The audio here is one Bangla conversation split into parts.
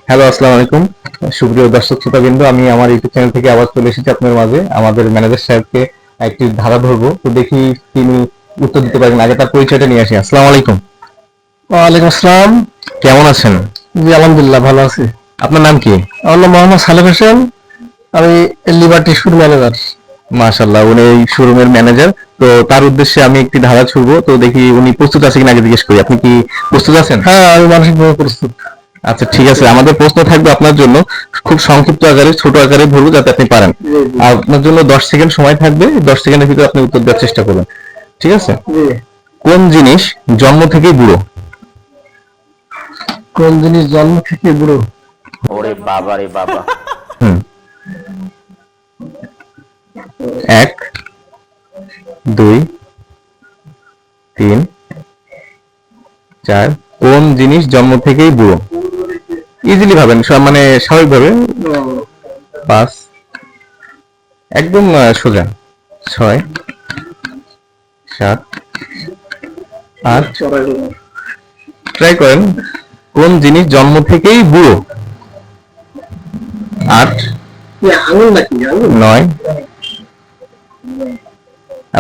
হ্যালো, আসসালামু আলাইকুম। সুপ্রিয় দর্শক শ্রোতাবৃন্দ, আমি আমার ইউটিউব চ্যানেল থেকে আবার চলে এসেছি আপনার মাঝে। আমাদের ম্যানেজার সাহেবকে একটি ধাঁধা ধরবো, তো দেখি তিনি উত্তর দিতে পারেন। আগে তার পরিচয়টা নিয়ে আসি। আসসালামু আলাইকুম। ওয়ালাইকুম আসসালাম। কেমন আছেন? জি আলহামদুলিল্লাহ ভালো আছি। আপনার নাম কি? আমার নাম মোহাম্মদ সালেহ হোসেন। আমি লিবার্টি স্কুল ম্যানেজার। মাশাআল্লাহ, উনি এই শোরুমের ম্যানেজার। তো তার উদ্দেশ্যে আমি একটি ধাঁধা ছুড়বো, তো দেখি উনি প্রস্তুত আছে কিনা আগে জিজ্ঞেস করি। আপনি কি প্রস্তুত আছেন? হ্যাঁ, আমি মানসিকভাবে প্রস্তুত। আচ্ছা, ঠিক আছে। আমাদের প্রশ্ন থাকবে আপনার জন্য খুব সংক্ষিপ্ত আকারে, ছোট আকারে ধরবো যাতে আপনি পারেন। জি জি আর আপনার জন্য 10 সেকেন্ড সময় থাকবে। 10 সেকেন্ডের ভিতরে আপনি উত্তর দেওয়ার চেষ্টা করবেন, ঠিক আছে? জি। কোন জিনিস জন্ম থেকেই বুড়ো? কোন জিনিস জন্ম থেকে বুড়ো? ওরে বাবা রে বাবা। হুম। 1, 2, 3, 4। কোন জিনিস জন্ম থেকেই বুড়ো? ইজিলি ভাবেন, মানে স্বাভাবিকভাবে। 5, একদম সোজা। 6, 7, 8। ট্রাই করেন। কোন জিনিস জন্ম থেকেই বুড়ো? 8, আঙুল নাকি আঙুল? 9।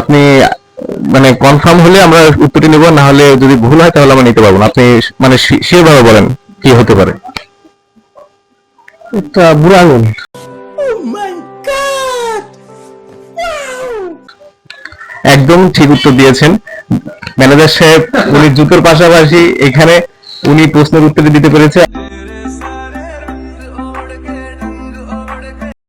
আপনি মানে কনফার্ম হলে আমরা উত্তরটি নেব, না হলে যদি ভুল হয় তাহলে আমরা নিতে পারবো না। আপনি মানে শিওর ভাবে বলেন কি হতে পারে। একটা বুড়ো আঙুল। একদম ঠিক উত্তর দিয়েছেন ম্যানেজার সাহেব। উনি জুতোর পাশাপাশি এখানে উনি প্রশ্নের উত্তর দিতে পেরেছে।